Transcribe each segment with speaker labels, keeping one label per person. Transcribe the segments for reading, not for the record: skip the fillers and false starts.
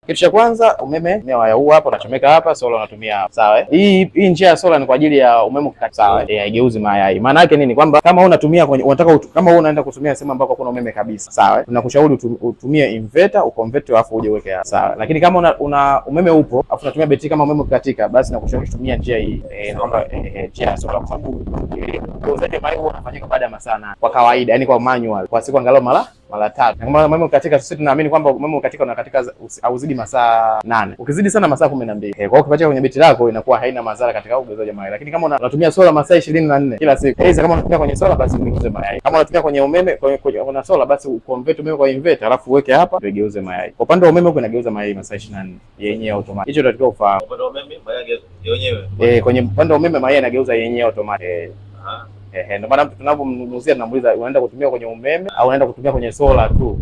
Speaker 1: Kitu cha kwanza, umeme ni waya huu hapa unachomeka hapa, sola unatumia hapa. Sawa? Hii njia ya sola ni kwa ajili ya umeme kukata. Sawa? Haigeuzi mayai. Maana yake nini? Kwamba kama wewe unatumia kwenye kama wewe unaenda kutumia sehemu ambako kuna umeme kabisa. Sawa? Tunakushauri utumie inverter, uconvert alafu uje uweke hapa. Sawa? Lakini kama una umeme upo, alafu unatumia betri kama umeme ukikatika, basi nakushauri tumia njia hii. Naomba njia ya sola kwa sababu uzaje mayai unafanyika baada ya masaa 8 kwa kawaida, yani kwa manual. Kwa siku angalau mara 3. Na kama umeme ukikatika, sisi tunaamini kwamba umeme ukikatika unakatika hauzidi masaa 8. Ukizidi sana masaa 12. Kwa hiyo ukipatia kwenye betri lako inakuwa haina madhara katika ugeuzaji mayai. Lakini kama unatumia sola masaa 24 kila siku, kama unatumia kwenye sola basi ugeuze mayai. Kama unatumia kwenye umeme kwenye sola basi uconvert umeme kwa inverter alafu uweke hapa ndio igeuze mayai. Kwa upande wa umeme huko inageuza mayai masaa 24 yenyewe automatic. Hicho tunatakiwa ufahamu.
Speaker 2: Kwa upande wa umeme mayai yenyewe.
Speaker 1: Kwenye upande wa umeme mayai yanageuza yenyewe automatic. Ndio maana mtu tunapomnunuzia tunamuuliza unaenda kutumia kwenye umeme au unaenda kutumia kwenye sola tu.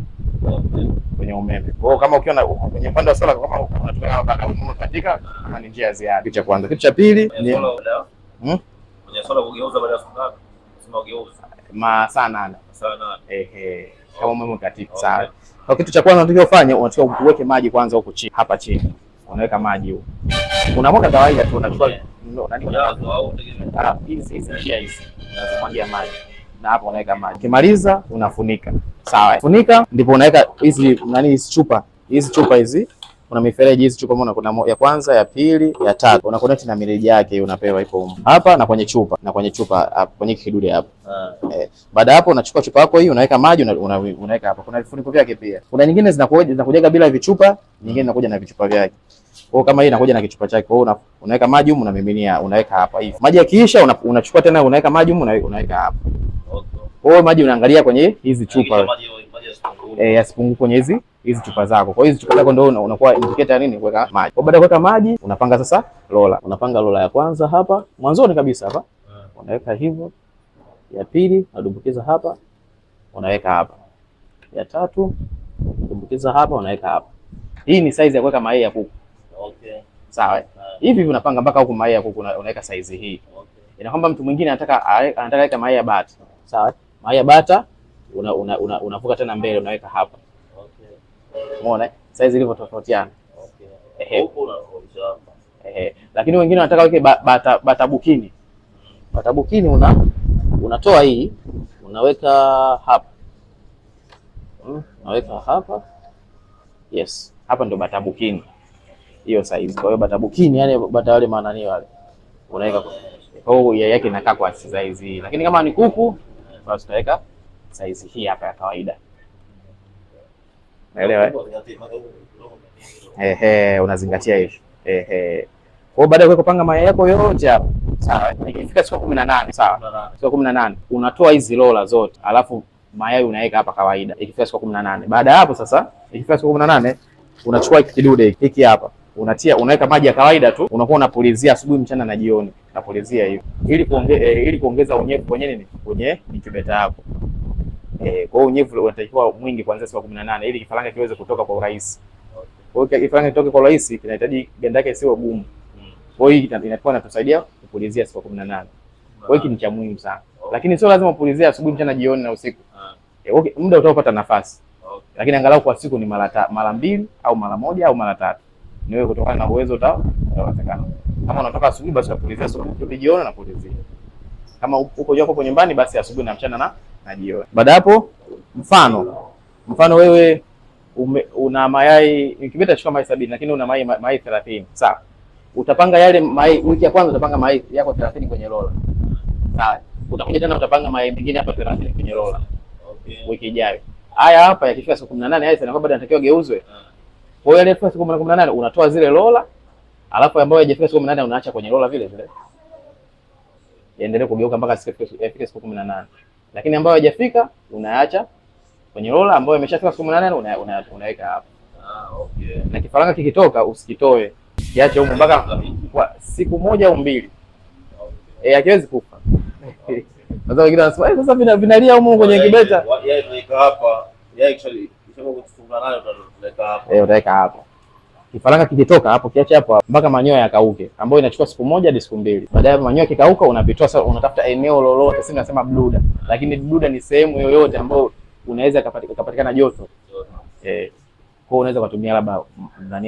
Speaker 1: Kwenye umeme. Kwa hiyo kama ukiona kwenye upande wa sola kama unatumia kama umeme katika kama ni njia ya ziada. Kitu cha kwanza. Kitu cha pili ni
Speaker 2: kwenye sola kugeuza baada ya siku ngapi? Sema ugeuza.
Speaker 1: Masaa 8.
Speaker 2: Masaa 8.
Speaker 1: Kama umeme katika. Sawa. Kwa kitu cha kwanza unatakiwa ufanye, unatakiwa uweke maji kwanza huko chini. Hapa chini. Unaweka maji huko. Unamwaga kawaida tu unachukua hizi unazimwagia maji na hapo unaweka maji. Ukimaliza unafunika. Sawa. Funika ndipo unaweka hizi hizi chupa hizi. Kuna mifereji hizi chupa mbona kuna ya kwanza, ya pili, ya tatu. Una connect na mirija yake unapewa ipo huko. Hapa na kwenye chupa hapa kwenye kidude hapa. Baada hapo unachukua chupa yako hii unaweka maji unaweka hapa. Kuna vifuniko vyake pia. Kuna nyingine zinakuja bila vichupa, nyingine zinakuja na vichupa vyake. Kwa kama hii inakuja na kichupa chake, kwa hiyo unaweka maji humu unamiminia, unaweka hapa hivi. Maji yakiisha unachukua tena unaweka maji humu unaweka hapa. Kwa hiyo maji unaangalia kwenye hizi chupa. Yasipungue kwenye hizi chupa zako. Kwa hiyo hizi chupa zako ndio unakuwa indicator nini kuweka maji. Kwa baada ya kuweka maji unapanga sasa rola. Unapanga rola ya kwanza hapa mwanzoni kabisa hapa. Unaweka hivyo. Ya pili unadumbukiza hapa. Unaweka hapa. Ya tatu unadumbukiza hapa unaweka hapa. Hii ni size ya kuweka mayai ya kuku. Sawa. Hivi unapanga mpaka huko mayai ya kuku unaweka size hii. Ina kwamba mtu mwingine anataka weka mayai ya bata. Sawa? Mayai ya bata unavuka tena mbele unaweka hapa. Umeona? Size ilivyo tofautiana. Lakini wengine wanataka weke bata bukini. Bata bukini unatoa hii, unaweka hapa. Unaweka hapa. Yes. Hapa ndio bata bukini. Hiyo size. Kwa hiyo bata bukini yani bata wale manani wale. Unaweka kwa hiyo yake inakaa kwa size hii. Lakini kama ni kuku basi utaweka size hii hapa ya kawaida. Naelewa? Unazingatia hiyo. Kwa baada ya kupanga mayai yako yote hapa. Sawa. Ikifika siku 18, sawa. Siku 18 unatoa hizi rola zote. Alafu mayai unaweka hapa kawaida. Ikifika siku 18. Baada ya hapo sasa, ikifika siku 18 unachukua kidude hiki hapa. Unaweka maji ya kawaida tu, unakuwa unapulizia asubuhi, mchana na jioni. Unapulizia hiyo. Ili kuongeza unyevu kwenye nini? Kwenye incubator yako. Kwa hiyo unyevu unatakiwa mwingi kuanzia siku 18 ili kifaranga kiweze kutoka kwa urahisi. Kwa hiyo kifaranga kitoke kwa urahisi kinahitaji ganda yake isiwe gumu. Kwa hiyo inakuwa inatusaidia kupulizia siku 18. Kwa hiyo ni cha muhimu sana. Lakini sio lazima upulizia asubuhi, mchana, jioni na usiku. Muda utaopata nafasi. Lakini angalau kwa siku ni mara 2 au mara 1 au mara 3. Ni wewe kutokana na uwezo utawezekana. Kama unatoka asubuhi basi unapulizia asubuhi, jioni unapulizia. Kama uko hapo nyumbani basi asubuhi na mchana na jioni. Baada hapo mfano wewe una mayai incubator chukua mayai 70 lakini una mayai 30. Sawa. Utapanga yale mayai wiki ya kwanza utapanga mayai yako 30 kwenye rola. Sawa. Utakuja tena utapanga mayai mengine hapa 30 kwenye rola. Wiki ijayo. Haya hapa yakifika siku 18 haya sana bado yanatakiwa geuzwe. Kwa hiyo ile siku 18 unatoa zile rola, alafu ambayo haijafika siku 18 unaacha kwenye rola vile vile. Yaendelee kugeuka mpaka ifike siku 18. Lakini ambayo haijafika unaacha kwenye rola, ambayo imeshafika siku 18 unaweka hapa. Na kifaranga kikitoka usikitoe. Kiache huko mpaka kwa siku 1 au 2. Hakiwezi kufa. Sasa wengine wanasema sasa vinalia huko kwenye incubator.
Speaker 2: Yeye tuweka hapa. Yeye actually kisema kufunga nayo tutaweka hapa.
Speaker 1: Utaweka hapa. Kifaranga kikitoka hapo kiache hapo mpaka manyoya yakauke, ambayo inachukua siku 1 hadi siku 2. Baadaye manyoya kikauka unavitoa sasa, unatafuta eneo lolote, si nasema bluda. Lakini bluda ni sehemu yoyote ambayo unaweza kupatikana joto. Kwa unaweza kutumia labda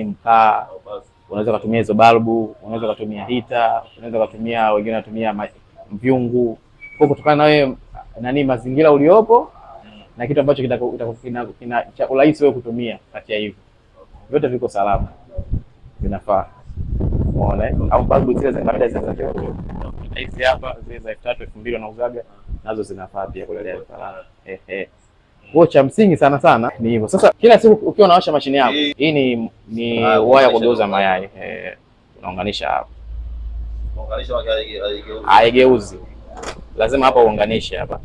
Speaker 1: mkaa, unaweza kutumia hizo balbu, unaweza kutumia hita, unaweza kutumia, wengine wanatumia vyungu. Kwa kutokana na wewe mazingira uliopo na kitu ambacho kina cha urahisi wewe kutumia, kati ya hivyo vyote viko salama, vinafaa. Umeona au balbu zile za kawaida za hizi hapa zile za 3000 2000 wanauzaga nazo zinafaa pia kulelea vifaranga. Kwa cha msingi sana ni hivyo. Sasa kila siku ukiwa unawasha mashine yako, hii ni waya kugeuza mayai, unaunganisha hapo.
Speaker 2: Unaunganisha
Speaker 1: haigeuzi. Lazima hapa uunganishe hapa.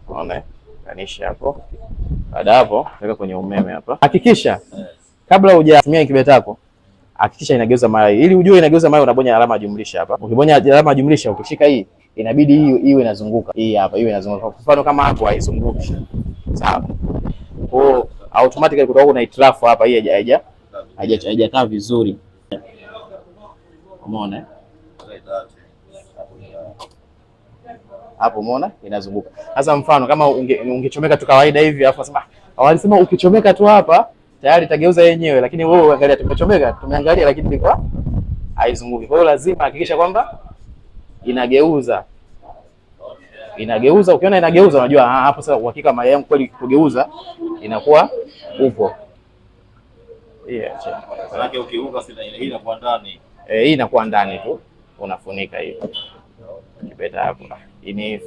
Speaker 1: Unaona? Unganisha hapo. Baada hapo weka kwenye umeme hapa. Hakikisha kabla hujatumia incubator yako, hakikisha inageuza mayai. Ili ujue inageuza mayai, unabonya alama ya jumlisha hapa. Ukibonya alama ya jumlisha, ukishika hii, inabidi hiyo iwe inazunguka. Hii hapa iwe inazunguka. Kwa mfano kama hapo haizunguki. Sawa. Kwa automatically kutoka kuna hitilafu hapa, hii haijakaa vizuri. Umeona? Hapo umeona inazunguka. Sasa mfano kama ungechomeka tu kawaida hivi, alafu nasema walisema ukichomeka tu hapa tayari itageuza yenyewe, lakini wewe uangalia, tumechomeka, tumeangalia, lakini ilikuwa haizunguki. Kwa hiyo lazima hakikisha kwamba inageuza. Ukiona inageuza, unajua hapo sasa uhakika mayai yangu kweli kugeuza inakuwa upo.
Speaker 2: Maana ukiunga sina ile inakuwa ndani.
Speaker 1: Hii inakuwa ndani tu, unafunika hivi. Kibeta hapo. Ini hivi.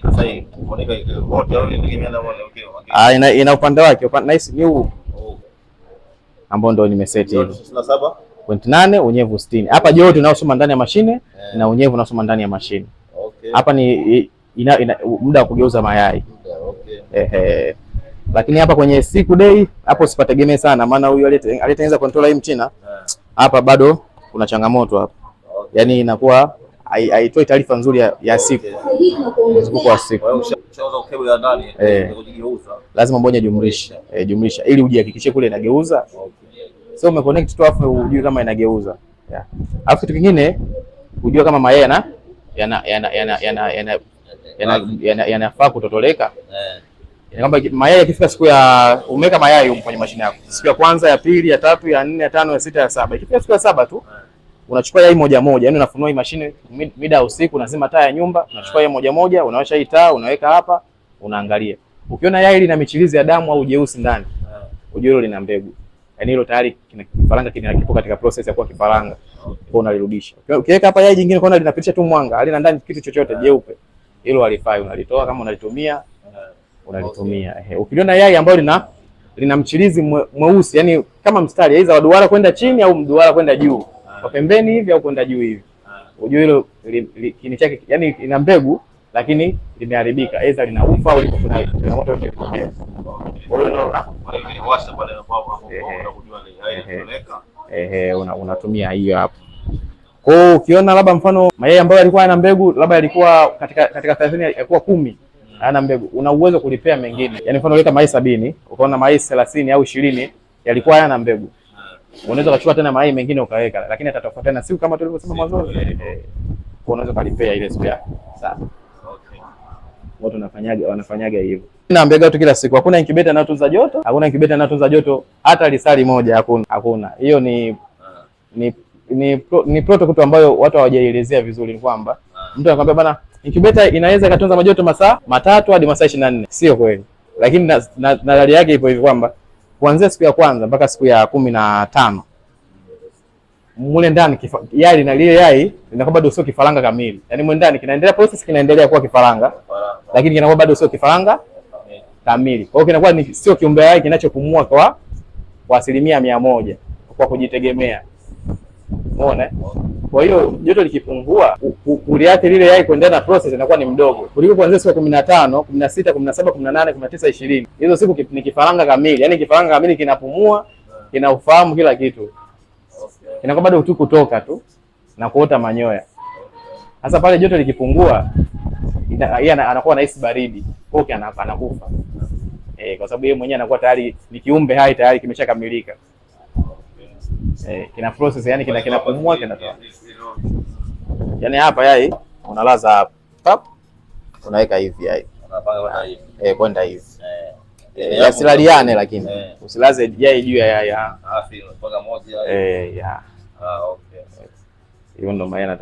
Speaker 2: Sasa hii kufunika wote au inategemea na wale okay.
Speaker 1: Ina upande wake, upande nice ni huu. Ambao ndio nimeseti hivi. 67.8 unyevu 60. Hapa joto unaosoma ndani ya mashine na unyevu unaosoma ndani ya mashine.
Speaker 2: Okay.
Speaker 1: Hapa ni muda wa kugeuza mayai.
Speaker 2: Okay.
Speaker 1: Lakini hapa kwenye siku day hapo usipategemee sana, maana huyu aliyetengeneza controller hii Mchina hapa bado kuna changamoto hapa.
Speaker 2: Okay.
Speaker 1: Yaani inakuwa haitoi taarifa nzuri ya siku. Mzunguko wa siku.
Speaker 2: Ukishauza cable ya ndani kujigeuza.
Speaker 1: Lazima mbonye jumlisha ili ujihakikishie kule inageuza.
Speaker 2: Okay.
Speaker 1: So umeconnect tu afu ujue kama inageuza. Yeah. Alafu kitu kingine ujue kama mayai yanafaa kutotoleka. Kwamba mayai yakifika siku ya umeweka mayai kwenye mashine yako. Siku ya kwanza, ya pili, ya tatu, ya nne, ya tano, ya sita, ya saba. Ikifika siku ya saba tu unachukua yai moja, yaani unafunua hii mashine mida ya usiku, unazima taa ya nyumba, unachukua yai moja, unawasha hii taa, unaweka hapa, unaangalia. Ukiona yai lina michirizi ya damu au jeusi ndani, ujue hilo lina mbegu. Yaani hilo tayari kifaranga kipo katika process ya kuwa kifaranga. Kwa unalirudisha. Ukiweka hapa yai jingine kwa linapitisha tu mwanga, halina ndani kitu chochote jeupe, hilo halifai, unalitoa. Kama unalitumia unalitumia. Ukiliona yai ambalo lina mchirizi mweusi, yani kama mstari aidha wa duara kwenda chini au mduara kwenda juu, kwa pembeni hivi au kwenda juu hivi, ujue hilo kini chake, yani ina mbegu lakini limeharibika, aidha lina ufa au kuna changamoto yote. Unatumia hiyo hapo. Kwa hiyo ukiona labda mfano mayai ambayo yalikuwa yana mbegu, labda yalikuwa katika 30 yalikuwa 10 hana mbegu, una uwezo kulipea mengine. Yaani mfano uleka mayai 70, ukaona mayai 30 au 20 yalikuwa hayana mbegu, unaweza kuchukua tena mayai mengine ukaweka, lakini atatofautiana siku kama tulivyosema mwanzo. Kwa unaweza kulipea ile siku yake. Sawa. Okay. Watu wanafanyaga hivyo. Na mbegu tu kila siku. Hakuna incubator inayotunza joto, hakuna incubator inayotunza joto hata lisali moja, hakuna. Hiyo ni protocol tu ambayo watu hawajaielezea vizuri. Ni kwamba mtu anakuambia bana incubator inaweza ikatunza majoto masaa 3 hadi masaa 24. Sio kweli. Lakini nadharia yake ipo hivi kwamba kuanzia siku ya kwanza mpaka siku ya 15 mule ndani yai na lile yai linakuwa bado sio kifaranga kamili. Yaani mule ndani kinaendelea process, kinaendelea kuwa kifaranga, lakini kinakuwa bado sio kifaranga kamili. Kwa hiyo kinakuwa ni sio kiumbe hai kinachopumua kwa 100% kwa kujitegemea. Umeona? Kwa hiyo joto likipungua, kuliathiri lile yai kuendelea na process inakuwa ni mdogo. Kuliko kuanzia siku ya 15, 16, 17, 18, 19, 20. Hizo siku ni kifaranga kamili. Yaani kifaranga kamili kinapumua, kina ufahamu kila kitu. Inakuwa bado tu kutoka tu na kuota manyoya. Sasa pale joto likipungua, yeye anakuwa anahisi baridi. Kwa hiyo anakufa. Kwa sababu yeye mwenyewe anakuwa tayari ni kiumbe hai, tayari kimeshakamilika. Kina process, yani kinapumua, kinatoa. Yaani hapa yai unalaza hapa. Pap. Unaweka hivi yai.
Speaker 2: Unapanga kwenda hivi.
Speaker 1: Kwenda hivi. yasilaliane, lakini usilaze yai juu ya
Speaker 2: mpaka moja.
Speaker 1: ya
Speaker 2: Okay,
Speaker 1: hiyo ndo maana